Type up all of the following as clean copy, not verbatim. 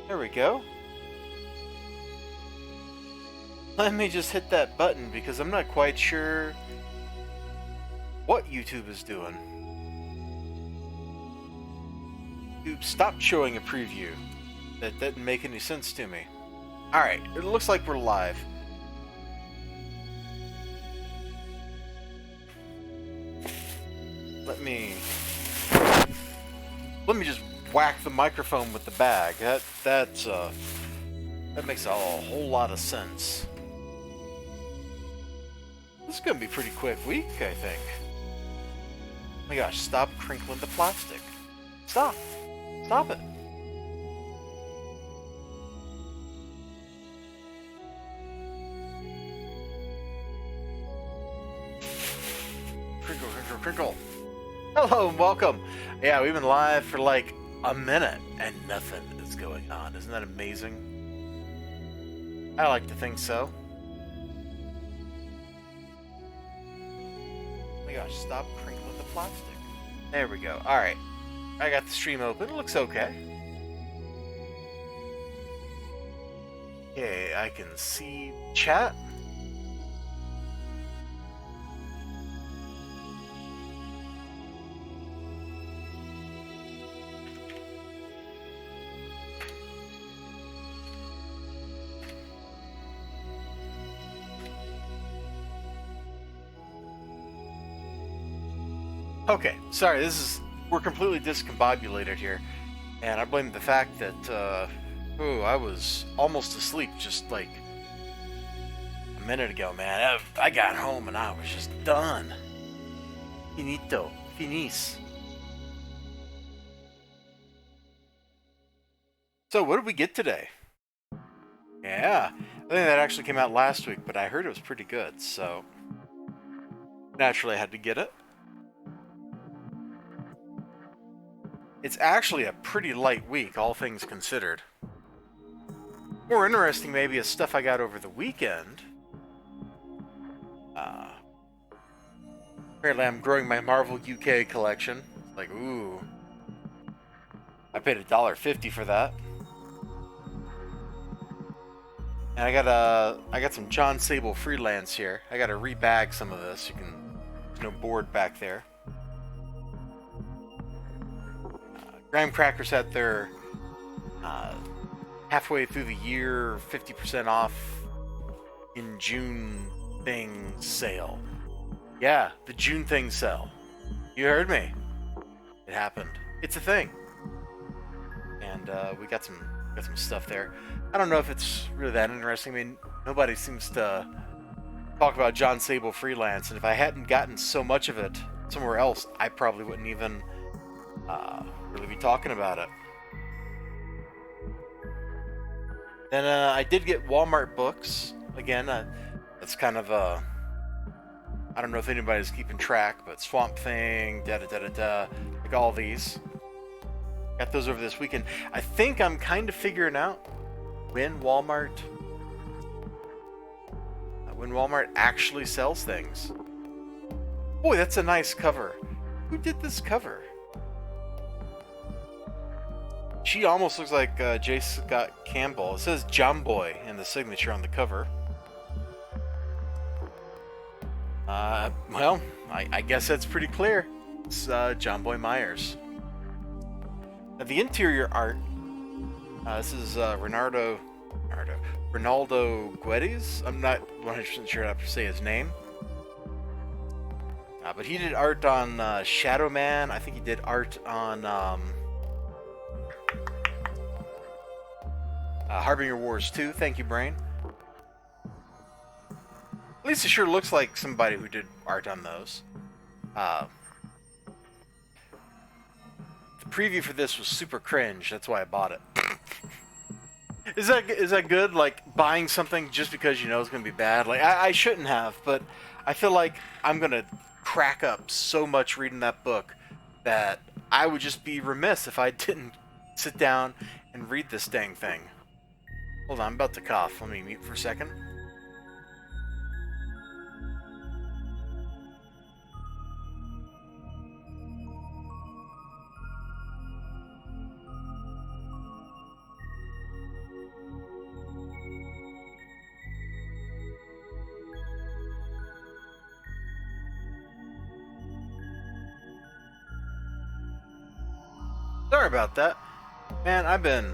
There we go. Let me just hit that button because I'm not quite sure what YouTube is doing. YouTube stopped showing a preview. That didn't make any sense to me. Alright, it looks like we're live. Let me just whack the microphone with the bag. That makes a whole lot of sense. This is gonna be a pretty quick week, I think. Oh my gosh, stop crinkling the plastic. Stop. Stop it. Crinkle, crinkle, crinkle. Hello and welcome. Yeah, we've been live for like a minute and nothing is going on. Isn't that amazing? I like to think so. Oh my gosh, stop crinkling the plastic. There we go. Alright. I got the stream open. It looks okay. Okay, I can see chat. Okay, sorry, we're completely discombobulated here, and I blame the fact that, I was almost asleep just like a minute ago, man. I got home and I was just done. Finito. Finis. So, what did we get today? Yeah, I think that actually came out last week, but I heard it was pretty good, so naturally I had to get it. It's actually a pretty light week, all things considered. More interesting maybe is stuff I got over the weekend. Apparently I'm growing my Marvel UK collection. Like, ooh. I paid $1.50 for that. And I got some John Sable freelance here. I gotta rebag some of this. You can, board back there. Graham Crackers had their halfway through the year 50% off in June thing sale. Yeah, the June thing sale. You heard me. It happened. It's a thing. And we got some stuff there. I don't know if it's really that interesting. I mean, nobody seems to talk about John Sable freelance, and if I hadn't gotten so much of it somewhere else, I probably wouldn't even really be talking about it. Then I did get Walmart books. Again, that's kind of I don't know if anybody's keeping track, but Swamp Thing, like all these. Got those over this weekend. I think I'm kind of figuring out when Walmart actually sells things. Boy, that's a nice cover. Who did this cover? She almost looks like J. Scott Campbell. It says John Boy in the signature on the cover. Well, I guess that's pretty clear. It's John Boy Myers. Now, the interior art, this is Ronaldo Guedes. I'm not 100% sure how to say his name. But he did art on Shadow Man. I think he did art on Harbinger Wars 2, thank you, Brain. At least it sure looks like somebody who did art on those. The preview for this was super cringe, that's why I bought it. Is that good? Like, buying something just because you know it's going to be bad? Like, I shouldn't have, but I feel like I'm going to crack up so much reading that book that I would just be remiss if I didn't sit down and read this dang thing. Hold on, I'm about to cough. Let me mute for a second. Sorry about that. Man, I've been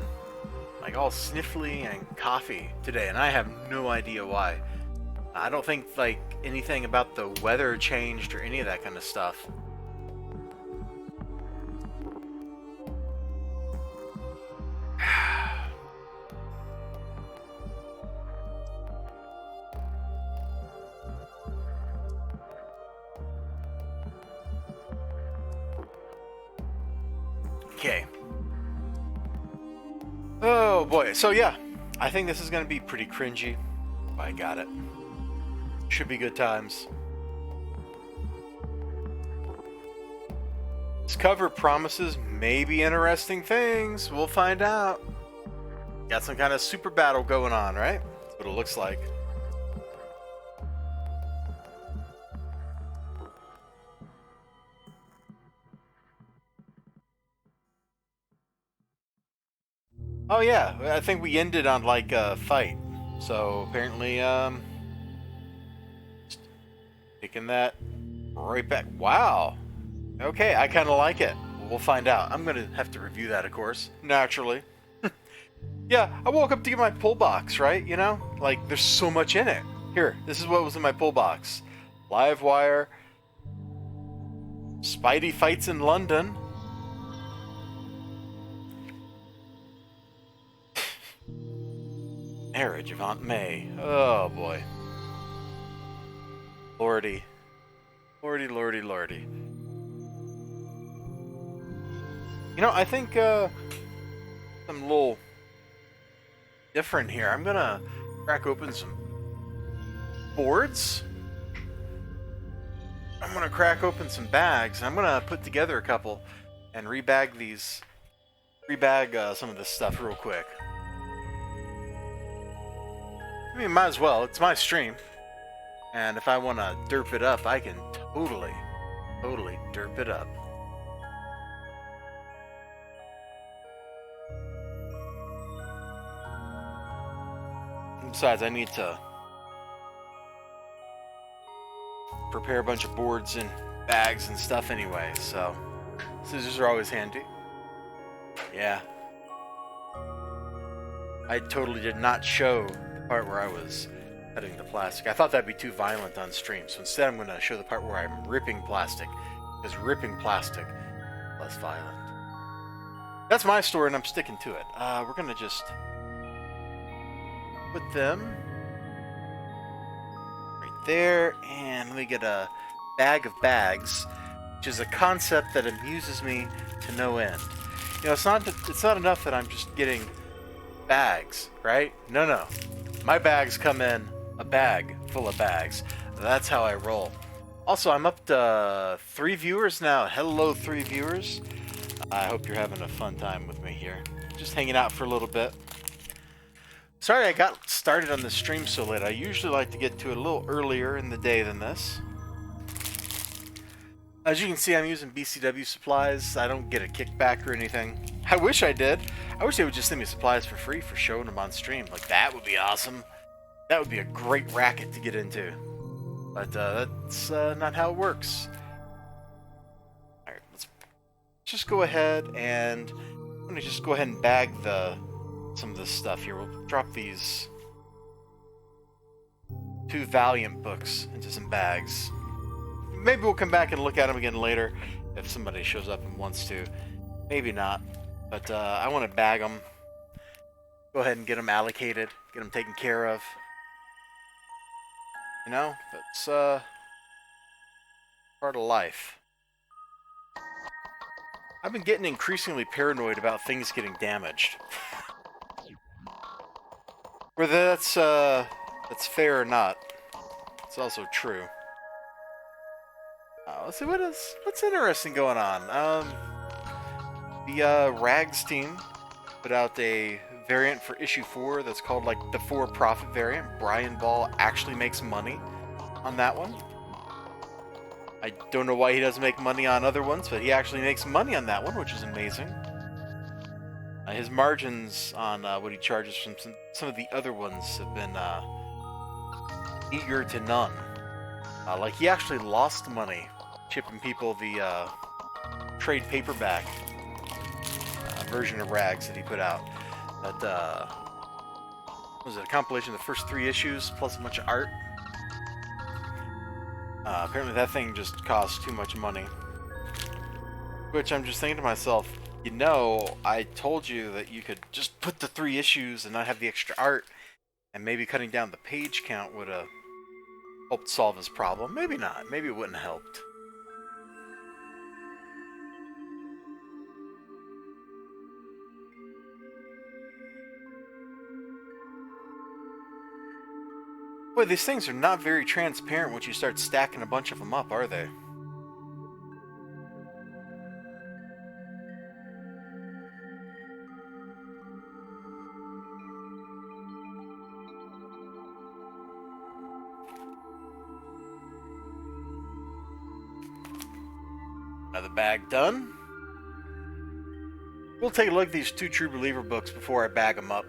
like all sniffly and coughy today, and I have no idea why. I don't think like anything about the weather changed or any of that kind of stuff. Okay. Oh boy. So yeah, I think this is going to be pretty cringy. I got it. Should be good times. This cover promises maybe interesting things. We'll find out. Got some kind of super battle going on, right? That's what it looks like. Oh yeah, I think we ended on like a fight. So apparently, taking that right back. Wow. Okay, I kind of like it. We'll find out. I'm gonna have to review that, of course, naturally. Yeah, I woke up to get my pull box, right? You know, like there's so much in it. Here, this is what was in my pull box: Live Wire, Spidey Fights in London. Marriage of Aunt May. Oh boy. Lordy. Lordy, lordy, lordy. You know, I think I'm a little different here. I'm gonna crack open some boards. I'm gonna crack open some bags. I'm gonna put together a couple and rebag some of this stuff real quick. I mean, might as well. It's my stream. And if I want to derp it up, I can totally derp it up. And besides, I need to prepare a bunch of boards and bags and stuff anyway, so scissors are always handy. Yeah. I totally did not show part where I was cutting the plastic. I thought that'd be too violent on stream, so instead I'm going to show the part where I'm ripping plastic, because ripping plastic is less violent. That's my story, and I'm sticking to it. We're going to just put them right there, and let me get a bag of bags, which is a concept that amuses me to no end. You know, it's not enough that I'm just getting bags, right? No. My bags come in a bag full of bags. That's how I roll. Also, I'm up to 3 viewers now. Hello, 3 viewers. I hope you're having a fun time with me here. Just hanging out for a little bit. Sorry I got started on the stream so late. I usually like to get to it a little earlier in the day than this. As you can see, I'm using BCW supplies. I don't get a kickback or anything. I wish I did. I wish they would just send me supplies for free for showing them on stream. Like, that would be awesome. That would be a great racket to get into. But that's not how it works. Alright, let's just go ahead and I'm going to just go ahead and bag some of this stuff here. We'll drop these 2 Valiant books into some bags. Maybe we'll come back and look at them again later if somebody shows up and wants to. Maybe not. But I want to bag them. Go ahead and get them allocated. Get them taken care of. You know, that's part of life. I've been getting increasingly paranoid about things getting damaged. Whether that's fair or not, it's also true. Let's see what's interesting going on. The Rags team put out a variant for issue 4 that's called like the For Profit variant. Brian Ball actually makes money on that one. I don't know why he doesn't make money on other ones, but he actually makes money on that one, which is amazing. His margins on what he charges from some of the other ones have been eager to none. Like, he actually lost money shipping people the trade paperback version of Rags that he put out. That was it a compilation of the first 3 issues plus a bunch of art. Apparently that thing just costs too much money. Which I'm just thinking to myself, you know, I told you that you could just put the 3 issues and not have the extra art, and maybe cutting down the page count would have helped solve his problem. Maybe not. Maybe it wouldn't have helped. Boy, these things are not very transparent once you start stacking a bunch of them up, are they? Another bag done. We'll take a look at these 2 True Believer books before I bag them up.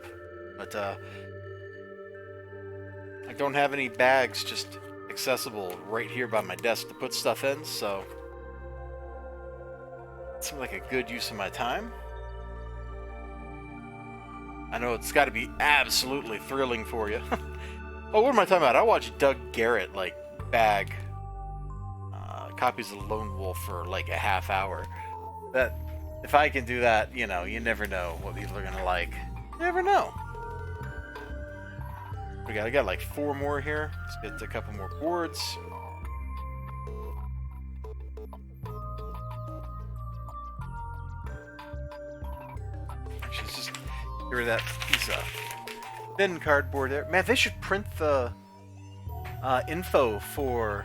But, I don't have any bags just accessible right here by my desk to put stuff in, so it seems like a good use of my time. I know it's got to be absolutely thrilling for you. Oh, what am I talking about? I watched Doug Garrett, like, bag copies of Lone Wolf for, like, a half hour. That, if I can do that, you know, you never know what people are going to like. You never know. I got like 4 more here. Let's get a couple more boards. Actually, let's just get rid of that piece of thin cardboard there. Man, they should print the info for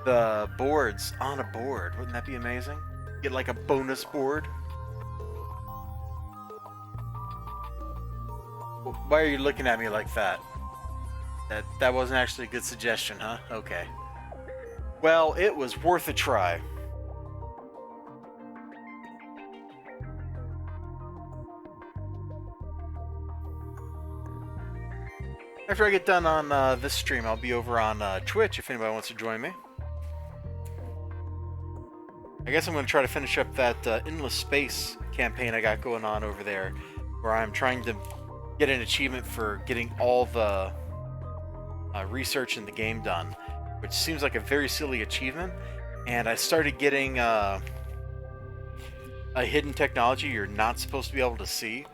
the boards on a board. Wouldn't that be amazing? Get like a bonus board. Why are you looking at me like that? That wasn't actually a good suggestion, huh? Okay. Well, it was worth a try. After I get done on this stream, I'll be over on Twitch if anybody wants to join me. I guess I'm going to try to finish up that Endless Space campaign I got going on over there, where I'm trying to get an achievement for getting all the research in the game done, which seems like a very silly achievement. And I started getting a hidden technology you're not supposed to be able to see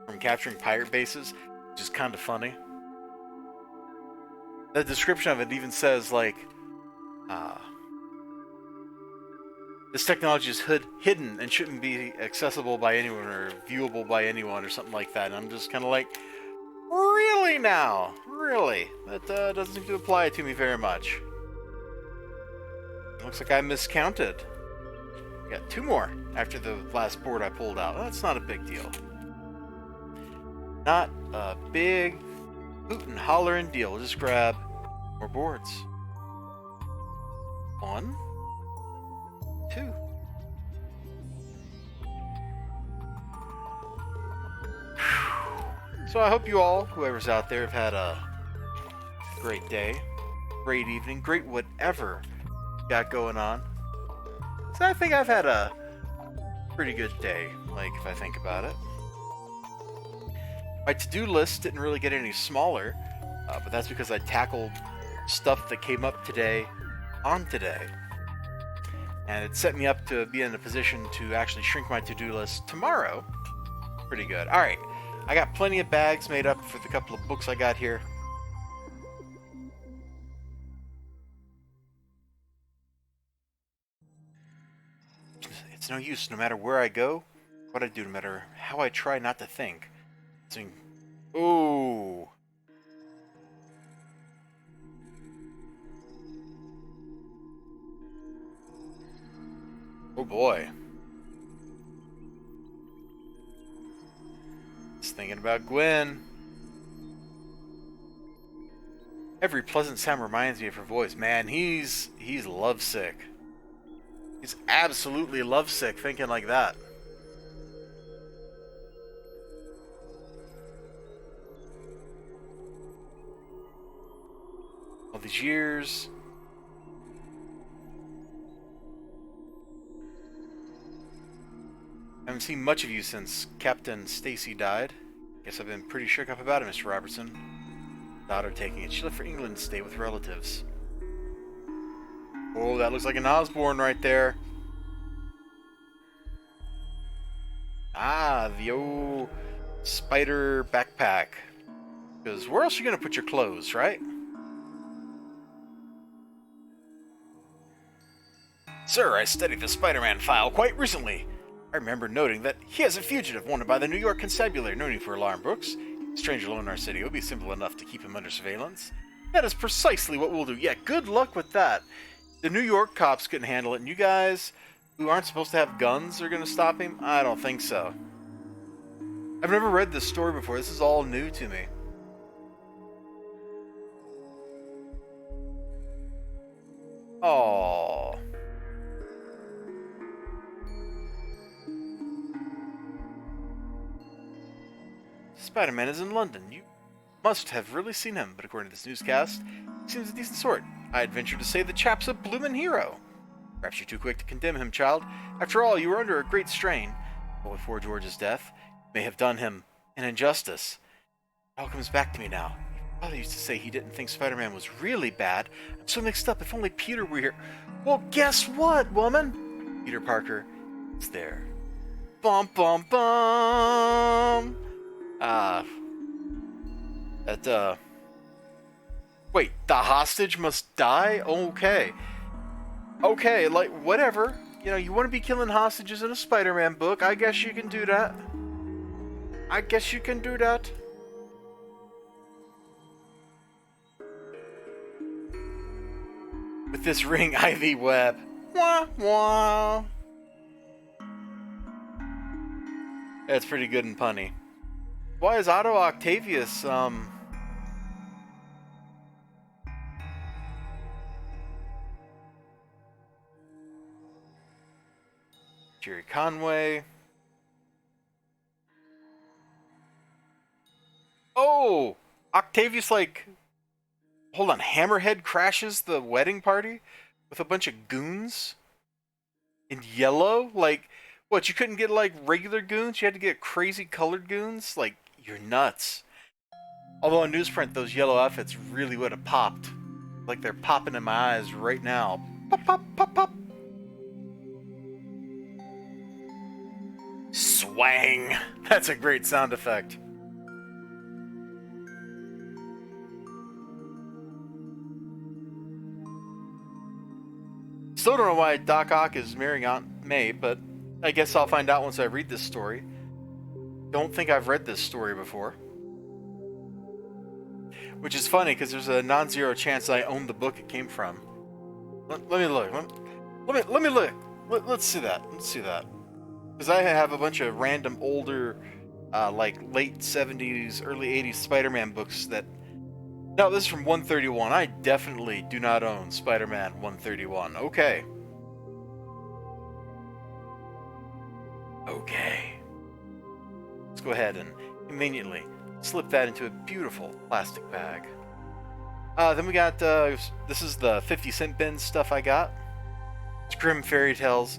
from capturing pirate bases, which is kind of funny. The description of it even says, like, this technology is hidden and shouldn't be accessible by anyone or viewable by anyone or something like that. And I'm just kind of like, really now? Really? That doesn't seem to apply to me very much. Looks like I miscounted. Got 2 more after the last board I pulled out. That's not a big deal. Not a big hoot and hollering deal. We'll just grab more boards. 1, 2. So I hope you all, whoever's out there, have had a great day, great evening, great whatever you got going on. So I think I've had a pretty good day, like, if I think about it. My to-do list didn't really get any smaller, but that's because I tackled stuff that came up today on today. And it set me up to be in a position to actually shrink my to-do list tomorrow. Pretty good. Alright, I got plenty of bags made up for the couple of books I got here. It's no use, no matter where I go, what I do, no matter how I try not to think. Ooh. Oh boy. Just thinking about Gwen. Every pleasant sound reminds me of her voice. Man, he's lovesick. He's absolutely lovesick thinking like that. All these years. haven't seen much of you since Captain Stacy died. Guess I've been pretty shook up about it, Mr. Robertson. Daughter taking it. She left for England to stay with relatives. Oh, that looks like an Osborne right there. Ah, the old spider backpack. Because where else are you going to put your clothes, right? Sir, I studied the Spider-Man file quite recently. I remember noting that he is a fugitive wanted by the New York Constabulary. No need for alarm, Brooks. Stranger alone in our city. It would be simple enough to keep him under surveillance. That is precisely what we'll do. Yeah, good luck with that. The New York cops couldn't handle it, and you guys who aren't supposed to have guns are going to stop him? I don't think so. I've never read this story before. This is all new to me. Aww. Spider-Man is in London. You must have really seen him, but according to this newscast, he seems a decent sort. I'd venture to say the chap's a bloomin' hero. Perhaps you're too quick to condemn him, child. After all, you were under a great strain. But before George's death, you may have done him an injustice. It all comes back to me now. Your father used to say he didn't think Spider-Man was really bad. I'm so mixed up. If only Peter were here. Well, guess what, woman? Peter Parker is there. Bum, bum, bum. Wait, the hostage must die? Okay. Okay, like, whatever. You know, you want to be killing hostages in a Spider-Man book, I guess you can do that. I guess you can do that. With this ring, Ivy Web. Wah, wah. That's pretty good and punny. Why is Otto Octavius, Jerry Conway. Oh! Octavius, like... Hold on, Hammerhead crashes the wedding party with a bunch of goons? In yellow? Like, what, you couldn't get, like, regular goons? You had to get crazy colored goons? Like, you're nuts. Although in newsprint, those yellow outfits really would have popped. Like they're popping in my eyes right now. Pop, pop, pop, pop. Swang! That's a great sound effect. Still don't know why Doc Ock is marrying Aunt May, but I guess I'll find out once I read this story. Don't think I've read this story before. Which is funny, because there's a non-zero chance I own the book it came from. Let me look. Let me look. Let's see that. Let's see that. Because I have a bunch of random older, like late 70s, early 80s Spider-Man books that... No, this is from 131. I definitely do not own Spider-Man 131. Okay. Okay. Let's go ahead and conveniently slip that into a beautiful plastic bag. Then we got, this is the 50-cent bin stuff I got. It's Grimm Fairy Tales.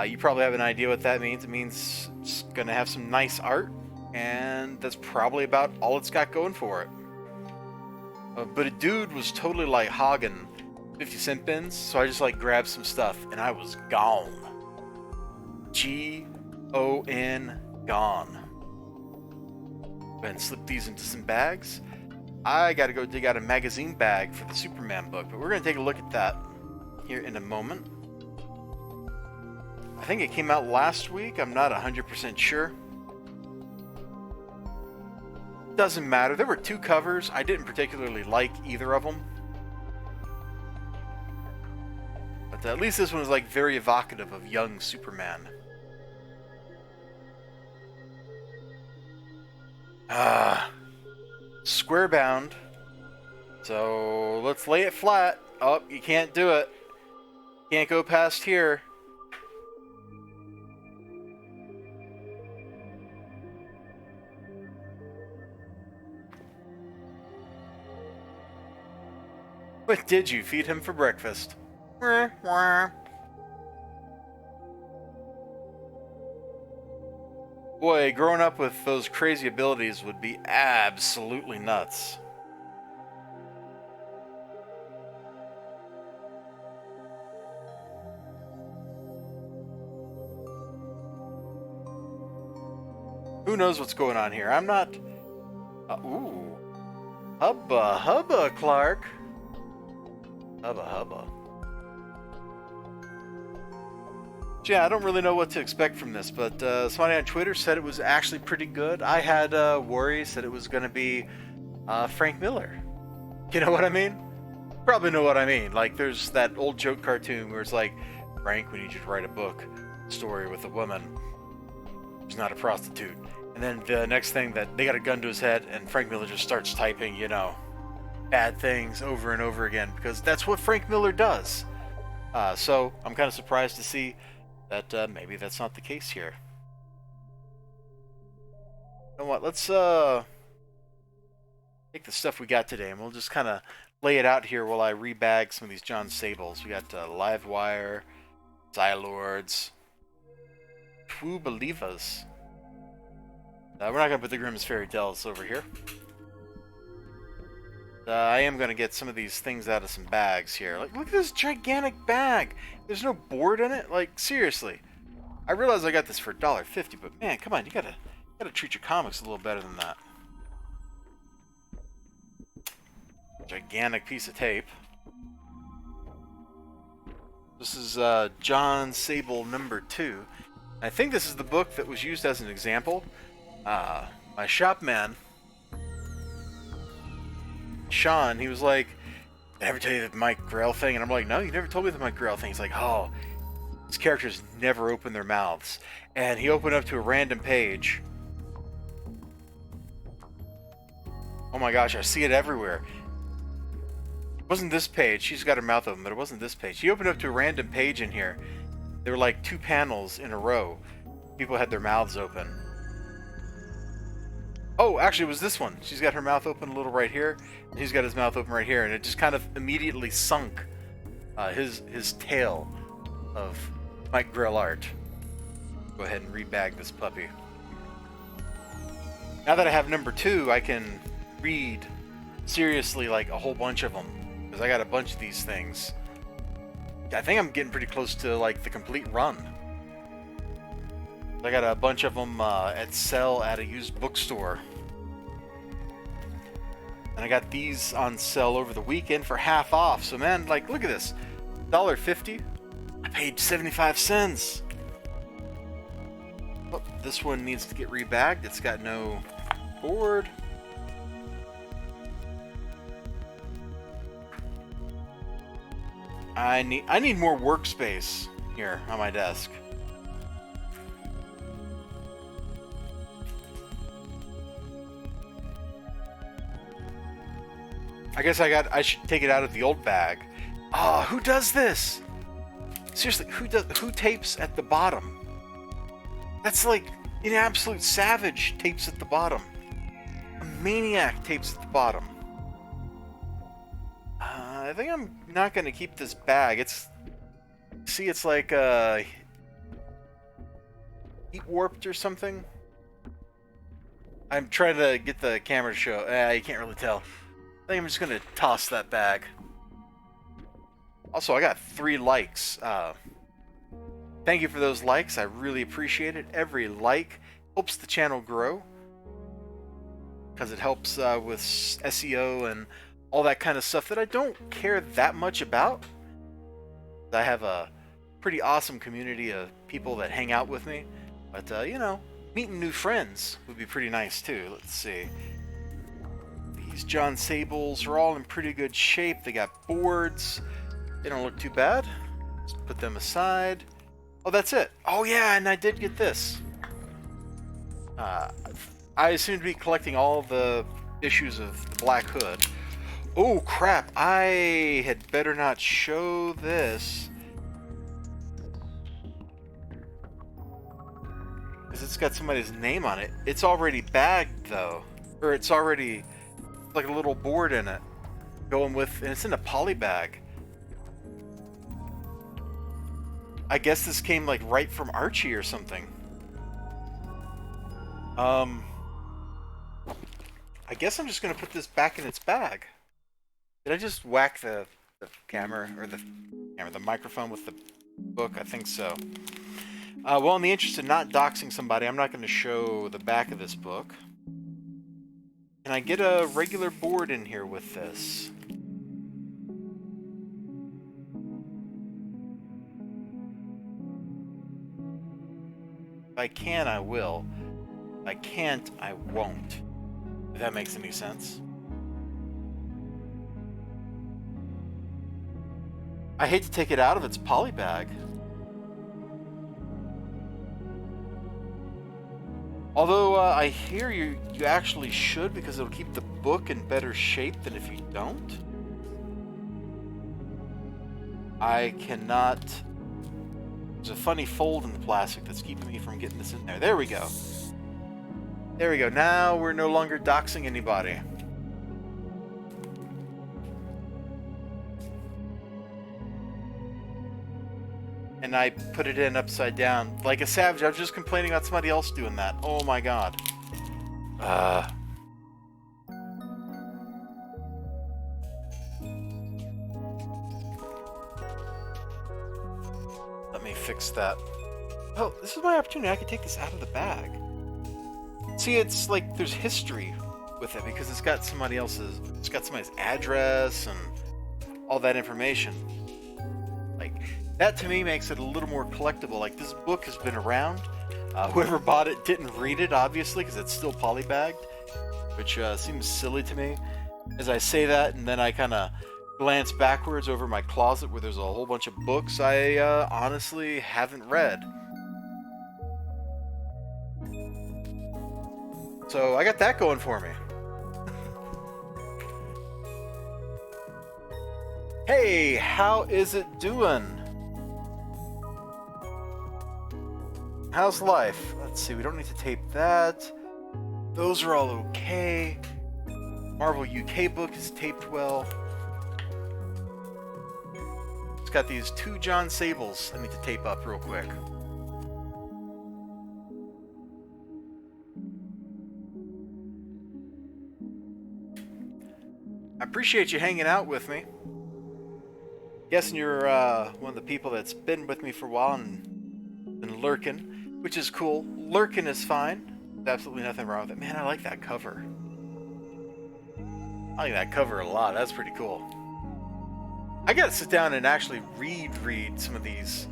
You probably have an idea what that means. It means it's going to have some nice art, and that's probably about all it's got going for it. But a dude was totally like hogging 50-cent bins, so I just like grabbed some stuff, and I was gone. G-O-N, gone. Go ahead and slip these into some bags. I gotta go dig out a magazine bag for the Superman book, but we're gonna take a look at that here in a moment. I think it came out last week. I'm not 100% sure. Doesn't matter. There were two covers. I didn't particularly like either of them. But at least this one was like very evocative of young Superman. Square bound. So let's lay it flat. Oh, you can't do it. Can't go past here. What did you feed him for breakfast? Boy, growing up with those crazy abilities would be absolutely nuts. Who knows what's going on here? I'm not... ooh. Hubba hubba, Clark. Hubba hubba. Yeah, I don't really know what to expect from this, but somebody on Twitter said it was actually pretty good. I had worries that it was going to be Frank Miller. You know what I mean? Probably know what I mean. Like, there's that old joke cartoon where it's like, Frank, we need you to write a book story with a woman who's not a prostitute. And then the next thing that they got a gun to his head and Frank Miller just starts typing, you know, bad things over and over again because that's what Frank Miller does. So I'm kind of surprised to see that maybe that's not the case here. You know what? Let's take the stuff we got today and we'll just kind of lay it out here while I rebag some of these John Sables. We got Livewire, Xylords, True Believers. We're not going to put the Grimm's Fairy Tales over here. I am going to get some of these things out of some bags here. Like, look at this gigantic bag. There's no board in it. Like, seriously. I realize I got this for $1.50, but man, come on, you gotta treat your comics a little better than that. Gigantic piece of tape. This is John Sable #2. I think this is the book that was used as an example. My shop man, Sean, he was like, "Did I ever tell you the Mike Grell thing?" And I'm like, "No, you never told me the Mike Grell thing." He's like, "Oh, these characters never open their mouths." And he opened up to a random page. Oh my gosh, I see it everywhere. It wasn't this page. She's got her mouth open, but it wasn't this page. He opened up to a random page in here. There were like 2 panels in a row. People had their mouths open. Oh, actually, it was this one. She's got her mouth open a little right here, and he's got his mouth open right here, and it just kind of immediately sunk his tale of Mike Grell art. Go ahead and rebag this puppy. Now that I have #2, I can read seriously like a whole bunch of them, because I got a bunch of these things. I think I'm getting pretty close to like the complete run. I got a bunch of them at sale at a used bookstore. And I got these on sale over the weekend for half off. So man, like, look at this. $1.50. I paid 75 cents. Oh, this one needs to get rebagged. It's got no board. I need more workspace here on my desk. I guess I should take it out of the old bag. Oh, who does this? Seriously, who tapes at the bottom? That's like an absolute savage tapes at the bottom. A maniac tapes at the bottom. I think I'm not going to keep this bag. It's like heat warped or something. I'm trying to get the camera to show. You can't really tell. I think I'm just going to toss that bag. Also, I got 3 likes. Thank you for those likes. I really appreciate it. Every like helps the channel grow, because it helps with SEO and all that kind of stuff that I don't care that much about. I have a pretty awesome community of people that hang out with me. But, you know, meeting new friends would be pretty nice too. Let's see. These John Sables are all in pretty good shape. They got boards. They don't look too bad. Let's put them aside. Oh, that's it. Oh yeah, and I did get this. I seem to be collecting all the issues of the Black Hood. Oh crap, I had better not show this. Because it's got somebody's name on it. It's already bagged though. Or it's already like a little board in it. Going with, and it's in a poly bag. I guess this came like right from Archie or something. Um, I guess I'm just gonna put this back in its bag. Did I just whack the camera, or the microphone with the book? I think so. Well, in the interest of not doxing somebody, I'm not going to show the back of this book. Can I get a regular board in here with this? If I can, I will. If I can't, I won't. If that makes any sense. I hate to take it out of its poly bag. Although, I hear you actually should, because it'll keep the book in better shape than if you don't. I cannot... There's a funny fold in the plastic that's keeping me from getting this in there. There we go. There we go. Now we're no longer doxing anybody. And I put it in upside down. Like a savage, I was just complaining about somebody else doing that. Oh my god. Let me fix that. Oh, this is my opportunity. I can take this out of the bag. See, it's like there's history with it because it's got somebody's address and all that information. Like, that to me makes it a little more collectible. Like, this book has been around. Whoever bought it didn't read it, obviously, because it's still polybagged, which seems silly to me. As I say that, and then I kind of glance backwards over my closet where there's a whole bunch of books I honestly haven't read. So I got that going for me. Hey, how is it doing? How's life? Let's see, we don't need to tape that. Those are all okay. Marvel UK book is taped well. It's got these 2 John Sables I need to tape up real quick. I appreciate you hanging out with me. Guessing you're one of the people that's been with me for a while and been lurking, which is cool. Lurking is fine. There's absolutely nothing wrong with it. Man, I like that cover. I like that cover a lot. That's pretty cool. I gotta sit down and actually read some of these.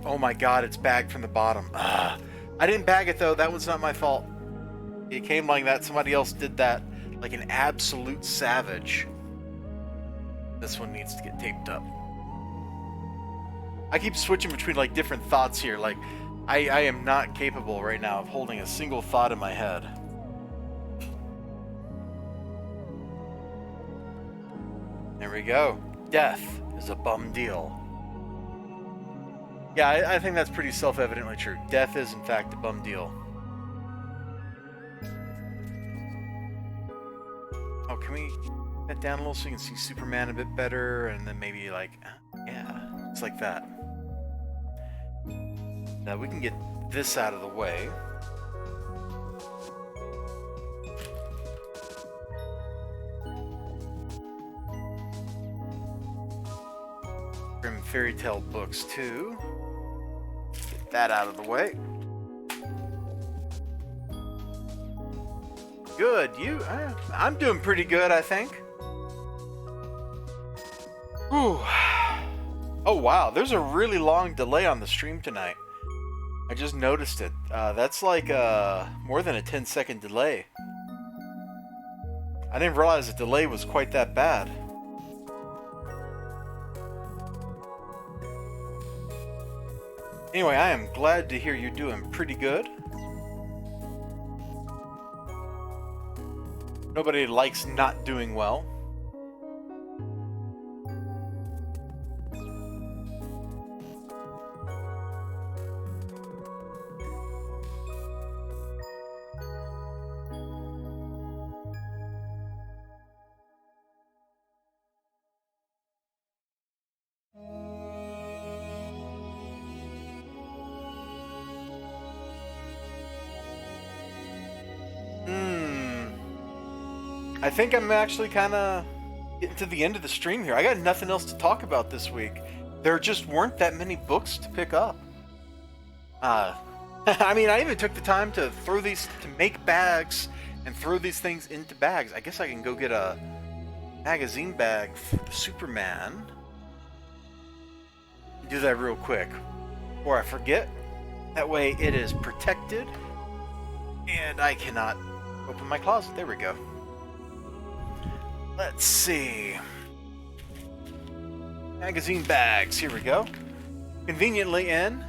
Oh my god, it's bagged from the bottom. I didn't bag it though. That was not my fault. It came like that. Somebody else did that like an absolute savage. This one needs to get taped up. I keep switching between like different thoughts here. Like, I am not capable right now of holding a single thought in my head. There we go. Death is a bum deal. Yeah, I think that's pretty self-evidently true. Death is, in fact, a bum deal. Oh, can we get that down a little so you can see Superman a bit better? And then maybe, like, yeah, it's like that. Now we can get this out of the way. Grim Fairy Tale books too. Get that out of the way. Good, I'm doing pretty good, I think. Whew. Oh wow, there's a really long delay on the stream tonight. I just noticed it. That's like more than a 10-second delay. I didn't realize the delay was quite that bad. Anyway, I am glad to hear you're doing pretty good. Nobody likes not doing well. I think I'm actually kind of getting to the end of the stream here. I got nothing else to talk about this week. There just weren't that many books to pick up. I mean, I even took the time to make bags and throw these things into bags. I guess I can go get a magazine bag for the Superman. Do that real quick before I forget. That way it is protected and I cannot open my closet. There we go. Let's see. Magazine bags. Here we go. Conveniently in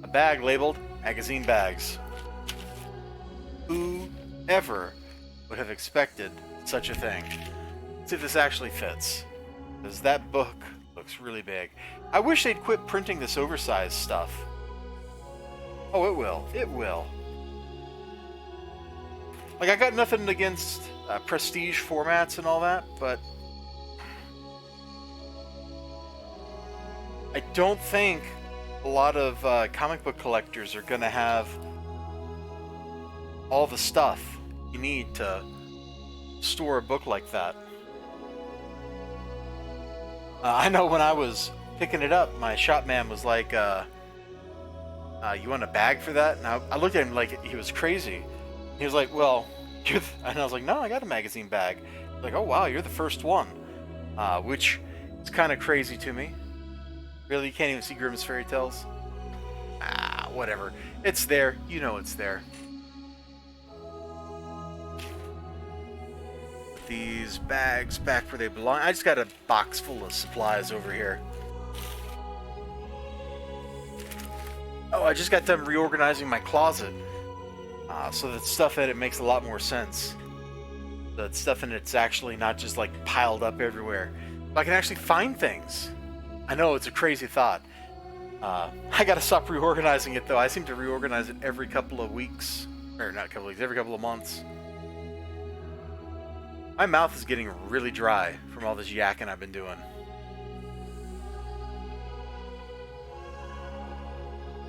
a bag labeled magazine bags. Who ever would have expected such a thing? Let's see if this actually fits. Because that book looks really big. I wish they'd quit printing this oversized stuff. Oh, it will. It will. Like, I got nothing against prestige formats and all that, but I don't think a lot of comic book collectors are going to have all the stuff you need to store a book like that. I know when I was picking it up, my shop man was like, you want a bag for that? And I looked at him like he was crazy. He was like, well, and I was like, no, I got a magazine bag. Like, oh wow, you're the first one. Which is kind of crazy to me. Really, you can't even see Grimm's Fairy Tales? Whatever. It's there. You know it's there. Put these bags back where they belong. I just got a box full of supplies over here. Oh, I just got done reorganizing my closet. So that stuff in it makes a lot more sense. That stuff in it's actually not just like piled up everywhere. I can actually find things. I know it's a crazy thought. I gotta stop reorganizing it though. I seem to reorganize it every couple of weeks. Or not a couple of weeks, every couple of months. My mouth is getting really dry from all this yakking I've been doing.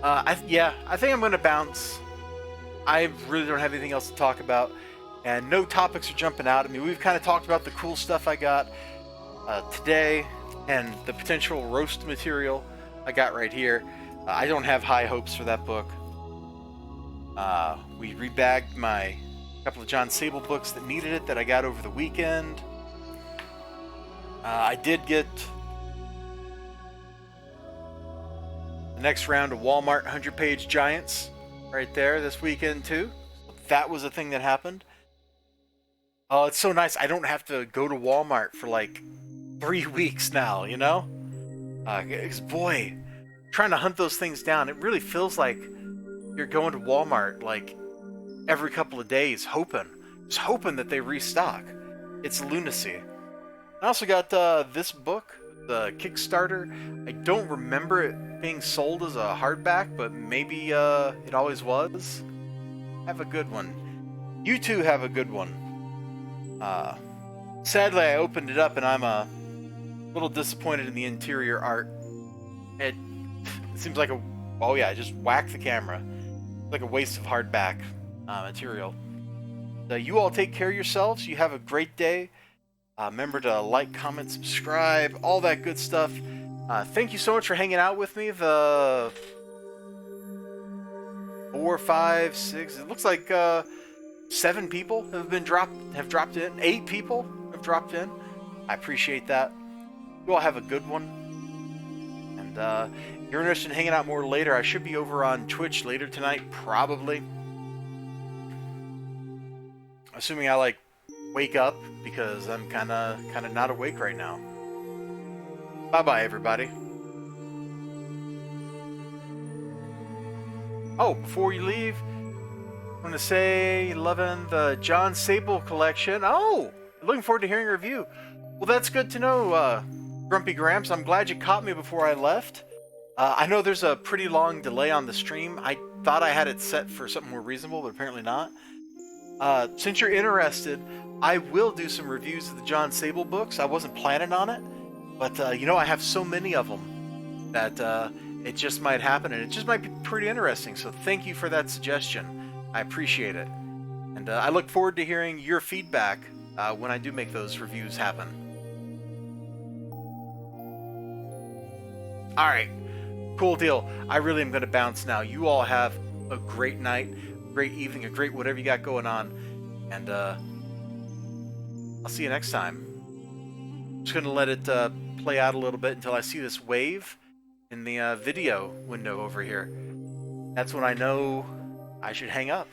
I think I'm gonna bounce. I really don't have anything else to talk about, and no topics are jumping out at me. We've kind of talked about the cool stuff I got today, and the potential roast material I got right here. I don't have high hopes for that book. We rebagged my couple of John Sable books that needed it that I got over the weekend. I did get the next round of Walmart 100-page Giants right there this weekend too. That was a thing that happened. Oh, it's so nice. I don't have to go to Walmart for like 3 weeks now, you know? Boy, trying to hunt those things down, it really feels like you're going to Walmart like every couple of days, just hoping that they restock. It's lunacy. I also got this book, the Kickstarter. I don't remember it being sold as a hardback, but maybe it always was. Have a good one. You two have a good one. Sadly, I opened it up and I'm a little disappointed in the interior art. It seems like I just whacked the camera. Like a waste of hardback material. You all take care of yourselves. You have a great day. Remember to like, comment, subscribe, all that good stuff. Thank you so much for hanging out with me. The 4, 5, 6, it looks like 7 people have dropped in. 8 people have dropped in. I appreciate that. You all have a good one. And if you're interested in hanging out more later, I should be over on Twitch later tonight, probably. Assuming I wake up, because I'm kind of not awake right now. Bye-bye, everybody. Oh, before you leave, I want to say, loving the John Sable collection. Oh, looking forward to hearing a review. Well, that's good to know, Grumpy Gramps. I'm glad you caught me before I left. I know there's a pretty long delay on the stream. I thought I had it set for something more reasonable, but apparently not. Since you're interested, I will do some reviews of the John Sable books. I wasn't planning on it, but I have so many of them that it just might happen, and it just might be pretty interesting. So thank you for that suggestion. I appreciate it. And I look forward to hearing your feedback when I do make those reviews happen. Alright, cool deal. I really am going to bounce now. You all have a great night, great evening, a great whatever you got going on. And I'll see you next time. I'm just going to let it play out a little bit until I see this wave in the video window over here. That's when I know I should hang up.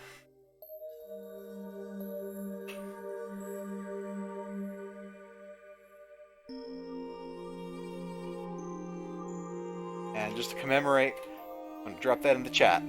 And just to commemorate, I'm going to drop that in the chat.